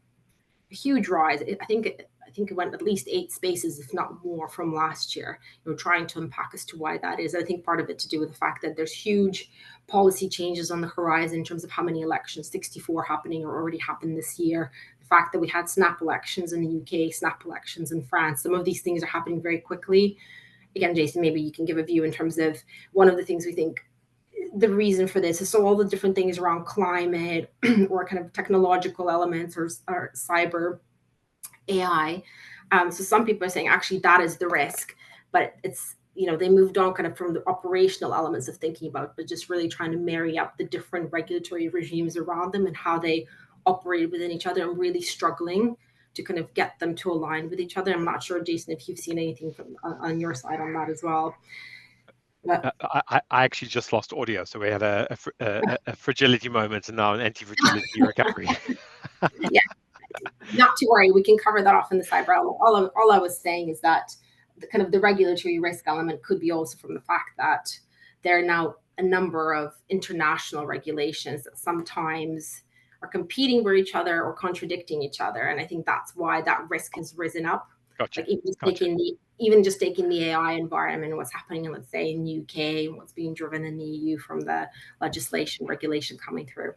huge rise. I think it went at least 8 spaces, if not more, from last year. Trying to unpack as to why that is. I think part of it to do with the fact that there's huge policy changes on the horizon in terms of how many elections, 64 happening or already happened this year. The fact that we had snap elections in the UK, snap elections in France. Some of these things are happening very quickly. Again, Jason, maybe you can give a view in terms of one of the things we think the reason for this is so all the different things around climate or kind of technological elements or cyber AI. So some people are saying actually that is the risk, but it's, they moved on kind of from the operational elements of thinking about, but just really trying to marry up the different regulatory regimes around them and how they operate within each other, and really struggling to kind of get them to align with each other. I'm not sure, Jason, if you've seen anything on your side on that as well. But I actually just lost audio, so we had a fragility moment and now an anti-fragility recovery. Yeah, not to worry, we can cover that off in the cyber element. All I was saying is that the regulatory risk element could be also from the fact that there are now a number of international regulations that sometimes are competing with each other or contradicting each other, and I think that's why that risk has risen up. Gotcha. Like even just taking the AI environment and what's happening in, let's say, in the UK, and what's being driven in the EU from the legislation regulation coming through.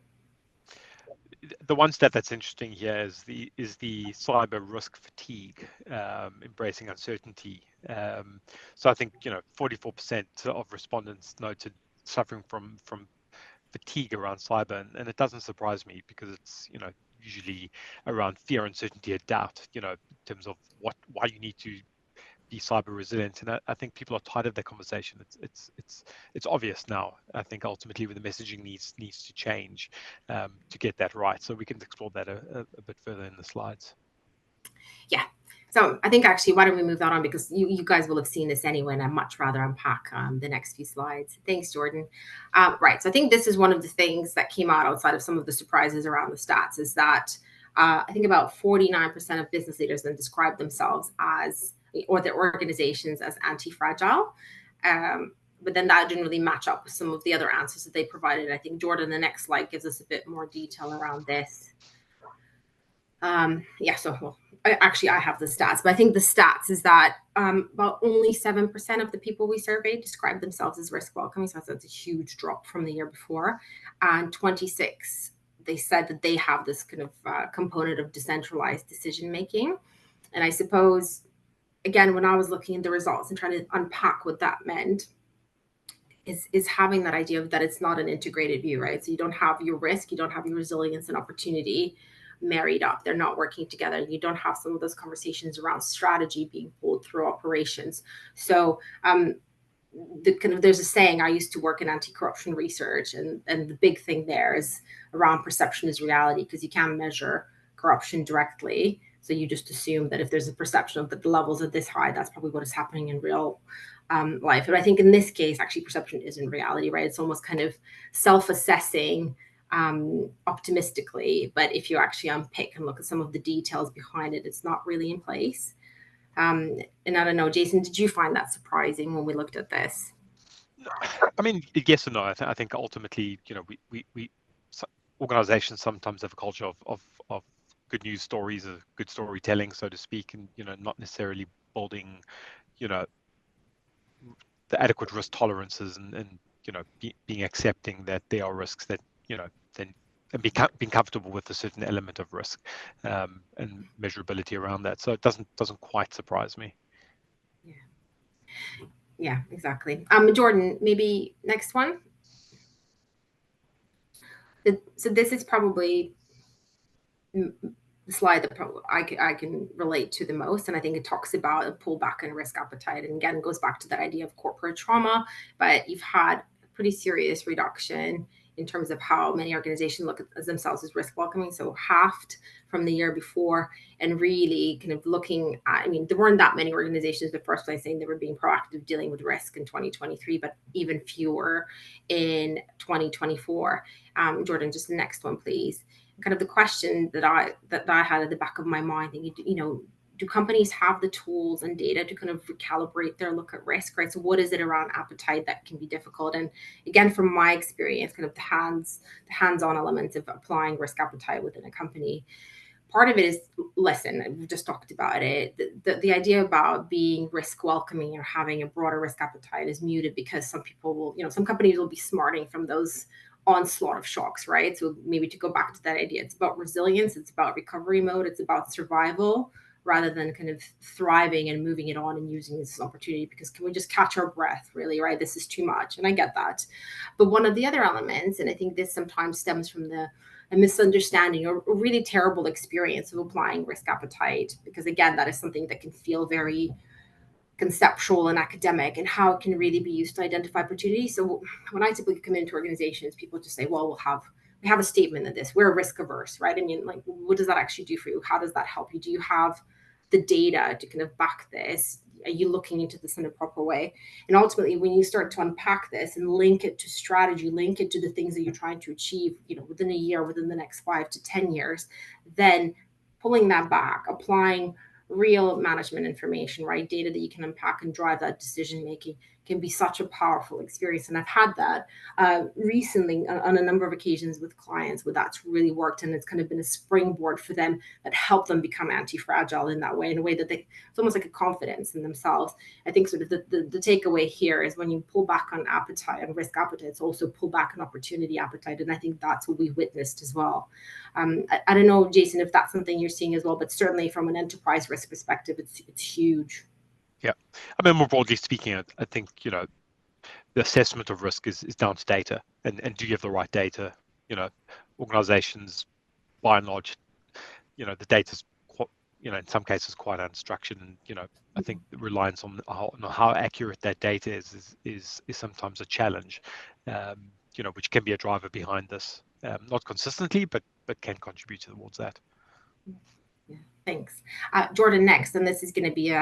The one stat that's interesting here is the cyber risk fatigue, embracing uncertainty. So I think 44% of respondents noted suffering from fatigue around cyber, and it doesn't surprise me because it's usually around fear, uncertainty, and doubt. In terms of why you need to be cyber resilient, and I think people are tired of that conversation. It's obvious now. I think ultimately the messaging needs to change to get that right. So we can explore that a bit further in the slides. Yeah. So I think actually, why don't we move that on, because you guys will have seen this anyway, and I'd much rather unpack the next few slides. Thanks, Jordan. Right. So I think this is one of the things that came out outside of some of the surprises around the stats, is that I think about 49% of business leaders then describe themselves as, or their organizations as, anti-fragile. But then that didn't really match up with some of the other answers that they provided. I think, Jordan, the next slide gives us a bit more detail around this. So I have the stats, but I think the stats is that about only 7% of the people we surveyed described themselves as risk welcoming. So that's a huge drop from the year before. And 26, they said that they have this kind of component of decentralized decision making. And I suppose, again, when I was looking at the results and trying to unpack what that meant, is having that idea of that it's not an integrated view, right? So you don't have your risk, you don't have your resilience and opportunity married up. They're not working together. You don't have some of those conversations around strategy being pulled through operations. So there's a saying, I used to work in anti-corruption research, and the big thing there is around perception is reality, because you can't measure corruption directly. So you just assume that if there's a perception of that the levels are this high, that's probably what is happening in real life. But I think in this case, actually, perception isn't reality, right? It's almost kind of self-assessing optimistically, but if you actually unpick and look at some of the details behind it, it's not really in place. And I don't know, Jason, did you find that surprising when we looked at this? I mean, yes and no. I think ultimately, we organizations sometimes have a culture of good news stories, of good storytelling, so to speak, and not necessarily building, the adequate risk tolerances and being accepting that there are risks that then, and being comfortable with a certain element of risk and measurability around that. So it doesn't quite surprise me. Yeah, exactly. Jordan, maybe next one. So this is probably the slide that I can relate to the most, and I think it talks about a pullback in risk appetite, and again goes back to that idea of corporate trauma. But you've had a pretty serious reduction in terms of how many organizations look at themselves as risk welcoming. So halved from the year before, and really kind of looking at, I mean, there weren't that many organizations in the first place saying they were being proactive dealing with risk in 2023, but even fewer in 2024. Jordan, just the next one, please. Kind of the question that I had at the back of my mind, thinking, do companies have the tools and data to kind of recalibrate their look at risk, right? So what is it around appetite that can be difficult? And again, from my experience, kind of the hands-on elements of applying risk appetite within a company, part of it is, listen, we've just talked about it. The idea about being risk welcoming or having a broader risk appetite is muted because some people will, some companies will be smarting from those onslaught of shocks, right? So maybe to go back to that idea, it's about resilience, it's about recovery mode, it's about survival rather than kind of thriving and moving it on and using this opportunity because can we just catch our breath, really, right? This is too much. And I get that. But one of the other elements, and I think this sometimes stems from a misunderstanding or a really terrible experience of applying risk appetite, because again, that is something that can feel very conceptual and academic, and how it can really be used to identify opportunities. So when I typically come into organizations, people just say, well, we have a statement of this, we're risk averse, right? I mean, like, what does that actually do for you? How does that help you? Do you have the data to kind of back this? Are you looking into this in a proper way? And ultimately, when you start to unpack this and link it to strategy, link it to the things that you're trying to achieve, within a year, within the next 5 to 10 years, then pulling that back, applying real management information, right? Data that you can unpack and drive that decision making can be such a powerful experience. And I've had that recently on a number of occasions with clients where that's really worked. And it's kind of been a springboard for them that helped them become anti-fragile in that way, in a way that it's almost like a confidence in themselves. I think sort of the takeaway here is when you pull back on appetite and risk appetite, it's also pull back on opportunity appetite. And I think that's what we witnessed as well. I don't know, Jason, if that's something you're seeing as well, but certainly from an enterprise risk perspective, it's huge. Yeah, I mean, more broadly speaking, I think the assessment of risk is down to data, and do you have the right data? Organizations, by and large, the data's in some cases quite unstructured, and I think the reliance on how accurate that data is sometimes a challenge, which can be a driver behind this. Not consistently, but can contribute towards that. Yeah, thanks. Jordan, next, and this is going to be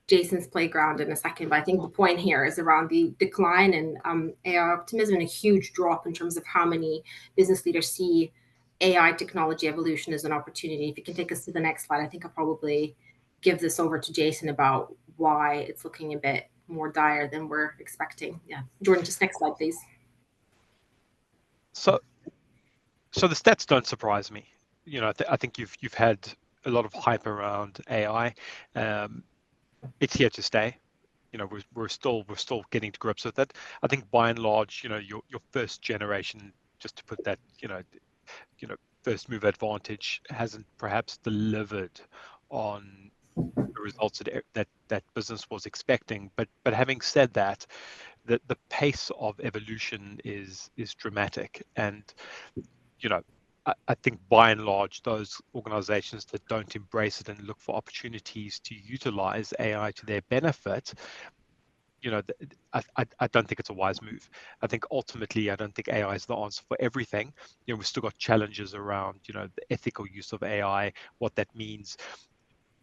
Jason's playground in a second, but I think the point here is around the decline in AI optimism and a huge drop in terms of how many business leaders see AI technology evolution as an opportunity. If you can take us to the next slide, I think I'll probably give this over to Jason about why it's looking a bit more dire than we're expecting. Yeah, Jordan, just next slide, please. So the stats don't surprise me. I think you've had a lot of hype around AI. It's here to stay. We're still getting to grips with it. I think by and large, your first generation, just to put that, first move advantage hasn't perhaps delivered on the results that business was expecting. But having said that, the pace of evolution is dramatic, and I think by and large, those organizations that don't embrace it and look for opportunities to utilize AI to their benefit, I don't think it's a wise move. I think ultimately, I don't think AI is the answer for everything. We've still got challenges around, the ethical use of AI, what that means.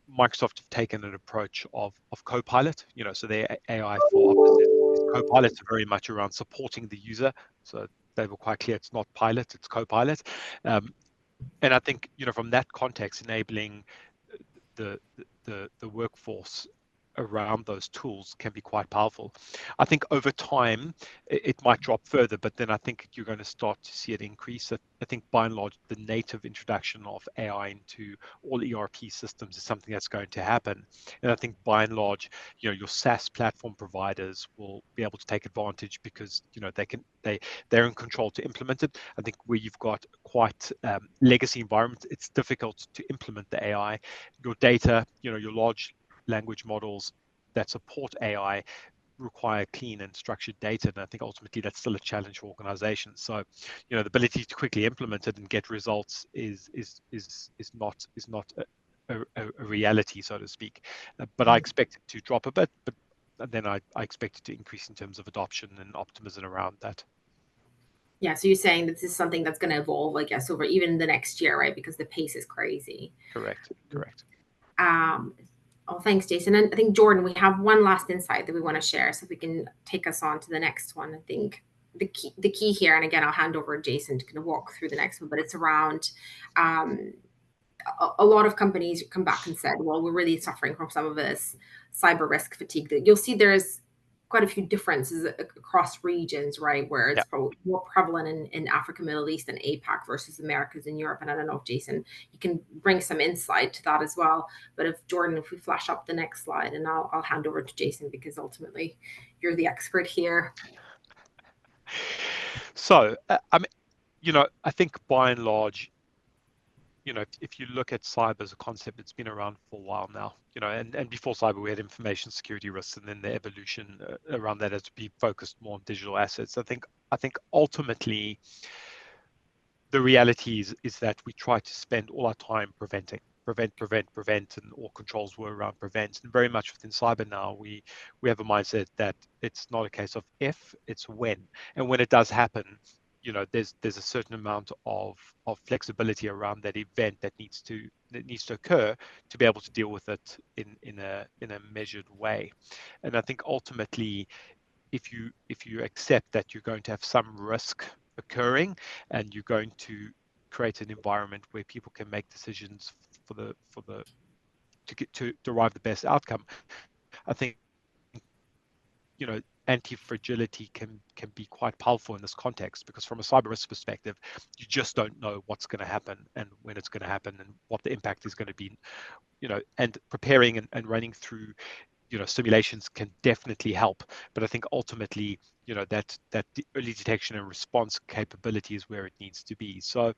Microsoft have taken an approach of Copilot, so their AI for Office is Copilot, very much around supporting the user. So they were quite clear, it's not Pilot, it's Copilot. And I think, from that context, enabling the workforce around those tools can be quite powerful. I think over time it might drop further, but then I think you're going to start to see it increase. I think by and large the native introduction of AI into all ERP systems is something that's going to happen. And I think by and large, your SaaS platform providers will be able to take advantage because they're in control to implement it. I think where you've got quite legacy environments, it's difficult to implement the AI. Your data, your large language models that support AI require clean and structured data, and I think ultimately that's still a challenge for organizations. So, the ability to quickly implement it and get results is not a reality, so to speak. But I expect it to drop a bit, but then I expect it to increase in terms of adoption and optimism around that. Yeah, so you're saying this is something that's going to evolve, I guess, over even the next year, right? Because the pace is crazy. Correct. Correct. Um, oh, thanks, Jason. And I think, Jordan, we have one last insight that we want to share, so if we can take us on to the next one. I think the key here, and again, I'll hand over to Jason to kind of walk through the next one, but it's around um, a lot of companies come back and said, well, we're really suffering from some of this cyber risk fatigue. That you'll see there's quite a few differences across regions, right? Where Yeah. it's probably more prevalent in Africa, Middle East, and APAC versus Americas and Europe. And I don't know if Jason, you can bring some insight to that as well. But if Jordan, if we flash up the next slide, and I'll hand over to Jason because ultimately you're the expert here. So, I mean, I think by and large, if you look at cyber as a concept, it's been around for a while now. And before cyber, we had information security risks, and then the evolution around that has to be focused more on digital assets. I think ultimately the reality is that we try to spend all our time prevent, and all controls were around prevent. And very much within cyber now, we have a mindset that it's not a case of if, it's when. And when it does happen, there's a certain amount of flexibility around that event that needs to occur to be able to deal with it in a measured way. And I think ultimately, if you accept that you're going to have some risk occurring, and you're going to create an environment where people can make decisions to derive the best outcome, I think anti-fragility can be quite powerful in this context, because from a cyber risk perspective, you just don't know what's going to happen and when it's going to happen and what the impact is going to be. And preparing and running through simulations can definitely help, but I think ultimately that the early detection and response capability is where it needs to be. So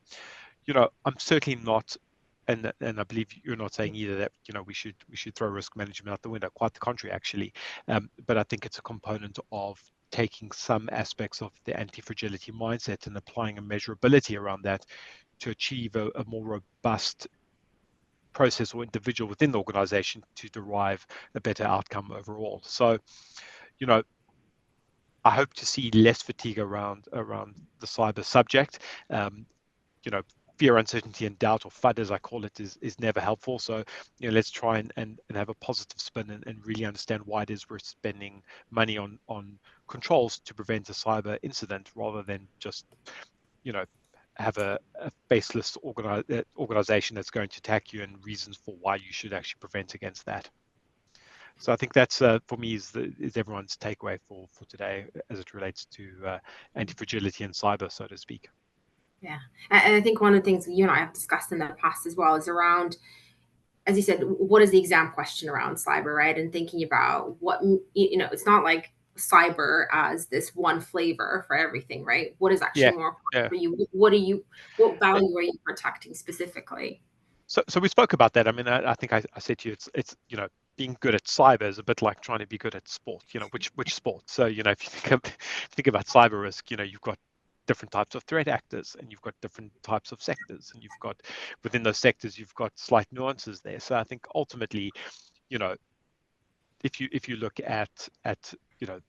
I'm certainly not, and I believe you're not saying either that we should throw risk management out the window. Quite the contrary, actually. But I think it's a component of taking some aspects of the anti-fragility mindset and applying a measurability around that to achieve a more robust process or individual within the organization to derive a better outcome overall. So, you know, I hope to see less fatigue around the cyber subject. Um, you know, fear, uncertainty, and doubt, or FUD as I call it, is never helpful. So, let's try and have a positive spin, and really understand why it is we're spending money on controls to prevent a cyber incident, rather than just you know have a faceless organization that's going to attack you, and reasons for why you should actually prevent against that. So I think that's for me is everyone's takeaway for today as it relates to anti-fragility and cyber, so to speak. Yeah. And I think one of the things you and I have discussed in the past as well is around, as you said, what is the exam question around cyber, right? And thinking about what, it's not like cyber as this one flavor for everything, right? What is actually Yeah, more important yeah. for you? What value are you protecting specifically? So we spoke about that. I mean, I think I said to you, it's being good at cyber is a bit like trying to be good at sport. Which sport? So if you think about cyber risk, you've got different types of threat actors, and you've got different types of sectors, and you've got within those sectors you've got slight nuances there. So I think ultimately, you know, if you look at the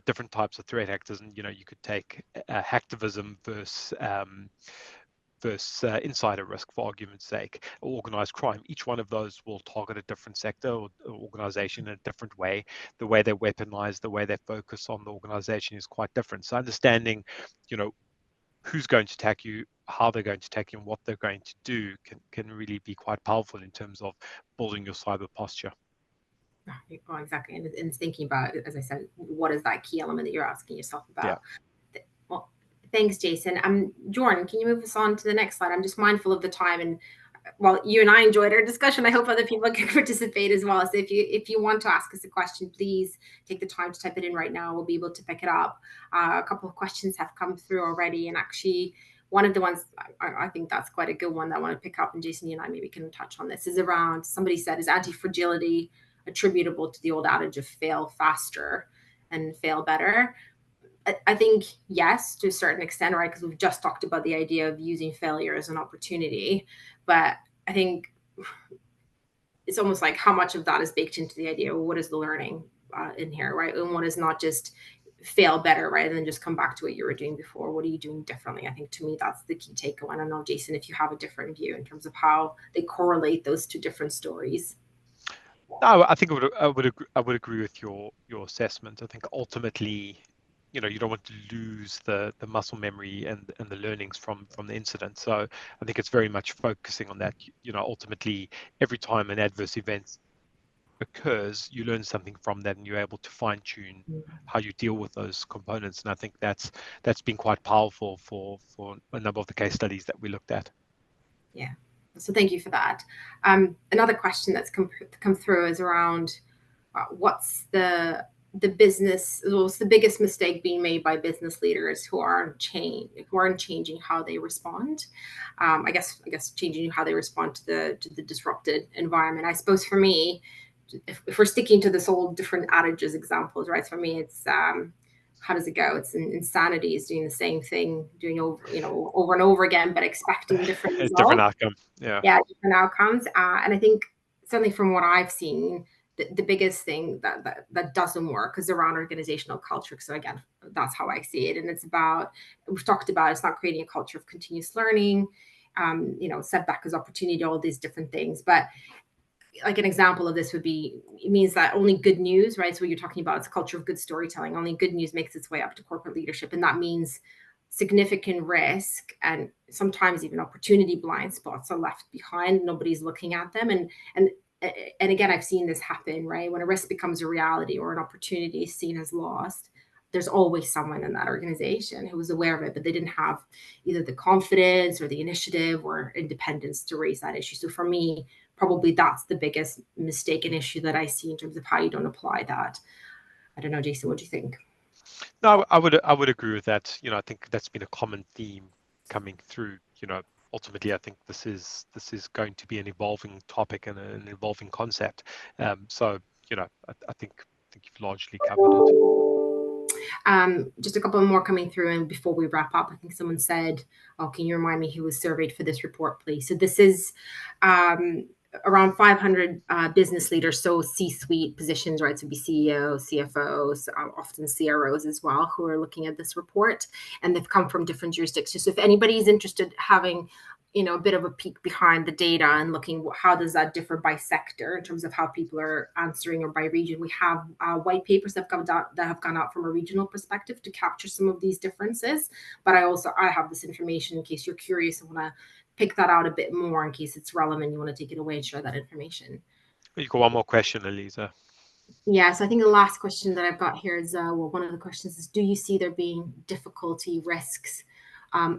different types of threat actors, and you could take hacktivism versus insider risk, for argument's sake, organized crime. Each one of those will target a different sector or organization in a different way. The way they weaponize, the way they focus on the organization is quite different. So understanding, who's going to attack you, how they're going to attack you, and what they're going to do can really be quite powerful in terms of building your cyber posture. Oh, exactly. And thinking about, as I said, what is that key element that you're asking yourself Yeah. about? Well, thanks, Jason. Jordan, can you move us on to the next slide? I'm just mindful of the time, and while you and I enjoyed our discussion, I hope other people can participate as well. So if you want to ask us a question, please take the time to type it in right now. We'll be able to pick it up. A couple of questions have come through already, and actually, one of the ones I think that's quite a good one that I want to pick up, and Jason, you and I maybe can touch on this, is around, somebody said, is anti-fragility attributable to the old adage of fail faster and fail better? I think yes, to a certain extent, right? Because we've just talked about the idea of using failure as an opportunity. But I think it's almost like how much of that is baked into the idea. Well, what is the learning in here, right? And what is not just fail better rather than just come back to what you were doing before? What are you doing differently? I think to me that's the key takeaway. I don't know, Jason, if you have a different view in terms of how they correlate those two different stories. No, I think I would agree with your assessment. I think ultimately, you don't want to lose the muscle memory and the learnings from the incident. So I think it's very much focusing on that. Ultimately, every time an adverse event occurs, you learn something from that, and you're able to fine tune how you deal with those components. And I think that's been quite powerful for a number of the case studies that we looked at. Yeah. So thank you for that. Another question that's come through is around what's the biggest mistake being made by business leaders who aren't changing how they respond. I guess changing how they respond to the disrupted environment. I suppose for me, if we're sticking to this whole different adages examples, right? For me, it's how does it go? It's insanity is doing the same thing, doing over and over again, but expecting different Different results. outcome. Yeah, Different outcomes. And I think certainly from what I've seen, the biggest thing that doesn't work is around organizational culture. So again, that's how I see it. And it's about, we've talked about, it's not creating a culture of continuous learning, setback as opportunity, all these different things. But like an example of this would be, it means that only good news, right? So what you're talking about, it's a culture of good storytelling. Only good news makes its way up to corporate leadership. And that means significant risk and sometimes even opportunity blind spots are left behind. Nobody's looking at them. And again, I've seen this happen, right? When a risk becomes a reality or an opportunity is seen as lost, there's always someone in that organization who was aware of it, but they didn't have either the confidence or the initiative or independence to raise that issue. So for me, probably that's the biggest mistake and issue that I see in terms of how you don't apply that. I don't know, Jason, what do you think? no, I would agree with that. I think that's been a common theme coming through. Ultimately, I think this is going to be an evolving topic and an evolving concept. So I think you've largely covered it. Just a couple more coming through, and before we wrap up, I think someone said, "Oh, can you remind me who was surveyed for this report, please?" So this is around 500 business leaders, so C-suite positions, right? So be CEOs, CFOs, often CROs as well, who are looking at this report, and they've come from different jurisdictions. So if anybody is interested having a bit of a peek behind the data and looking how does that differ by sector in terms of how people are answering, or by region, we have white papers that have gone out from a regional perspective to capture some of these differences. But I have this information in case you're curious and want to pick that out a bit more in case it's relevant. You want to take it away and share that information. You got one more question, Alisa? Yeah, so I think the last question that I've got here is, one of the questions is, do you see there being difficulty, risks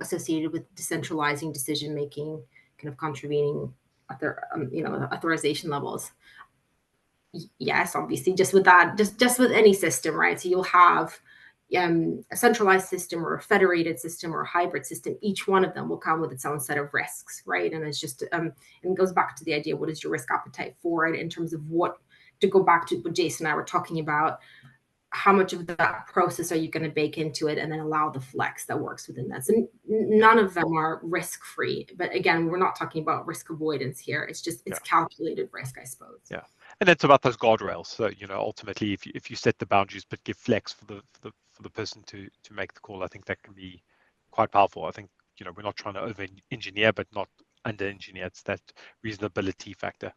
associated with decentralizing decision-making, kind of contravening authorization levels? Yes, obviously, just with that, just with any system, right? So you'll have a centralized system or a federated system or a hybrid system. Each one of them will come with its own set of risks, right? And it's just, and it goes back to the idea, what is your risk appetite for it in terms of to go back to what Jason and I were talking about, how much of that process are you going to bake into it and then allow the flex that works within that? So none of them are risk-free. But again, we're not talking about risk avoidance here. It's calculated risk, I suppose. Yeah. And it's about those guardrails. So, ultimately, if you set the boundaries but give flex for the person to make the call, I think that can be quite powerful. I think, we're not trying to over-engineer, but not under-engineer. It's that reasonability factor.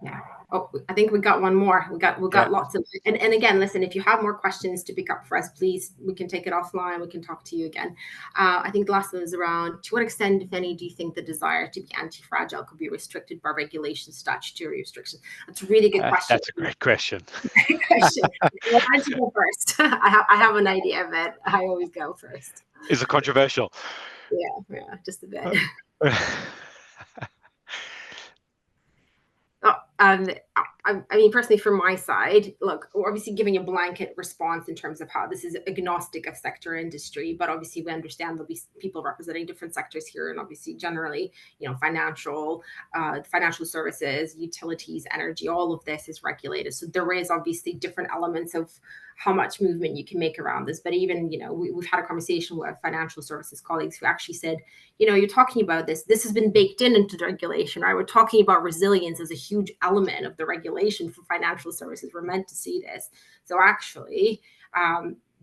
Yeah. Oh, I think we got one more. We got lots of, and again, listen, if you have more questions to pick up for us, please, we can take it offline. We can talk to you again. I think the last one is around, to what extent, if any, do you think the desire to be anti-fragile could be restricted by regulation, statutory restrictions? That's a really good question. That's a great question. Great question. Well, why don't you go first? I have an idea of it. I always go first. Is it controversial? Yeah, just a bit. I mean, personally, from my side, look, we're obviously giving a blanket response in terms of how this is agnostic of sector industry, but obviously we understand there'll be people representing different sectors here, and obviously generally, financial services, utilities, energy, all of this is regulated. So there is obviously different elements of how much movement you can make around this. But even, we've had a conversation with financial services colleagues who actually said, you're talking about this has been baked into the regulation, right? We're talking about resilience as a huge element of the regulation for financial services. We're meant to see this. So actually,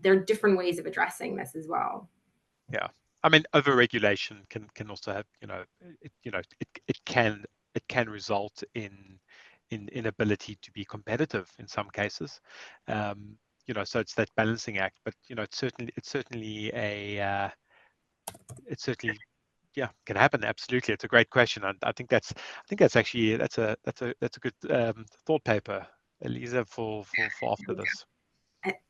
there are different ways of addressing this as well. Yeah, I mean, overregulation can also have, it can result in inability to be competitive in some cases. So it's that balancing act. But it's certainly yeah, can happen. Absolutely, it's a great question. And I think that's actually that's a good thought paper, Elisa, for after this.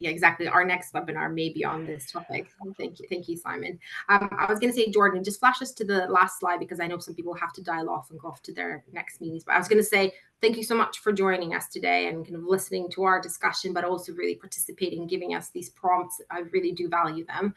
Yeah, exactly. Our next webinar may be on this topic. Thank you, Simon. I was going to say, Jordan, just flash us to the last slide because I know some people have to dial off and go off to their next meetings. But I was going to say, thank you so much for joining us today and kind of listening to our discussion, but also really participating, giving us these prompts. I really do value them.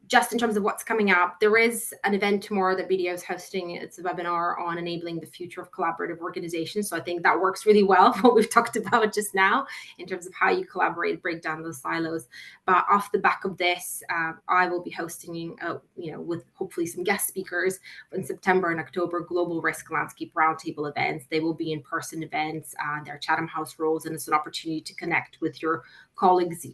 Just in terms of what's coming up, there is an event tomorrow that BDO is hosting. It's a webinar on enabling the future of collaborative organizations. So I think that works really well for what we've talked about just now in terms of how you collaborate, break down those silos. But off the back of this, I will be hosting, with hopefully some guest speakers in September and October, global risk landscape roundtable events. They will be in-person events. They're Chatham House rules, and it's an opportunity to connect with your colleagues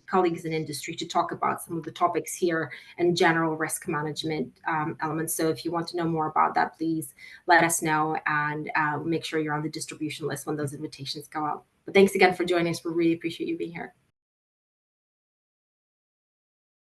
in industry to talk about some of the topics here and general risk management elements. So if you want to know more about that, please let us know and make sure you're on the distribution list when those invitations go out. But thanks again for joining us. We really appreciate you being here.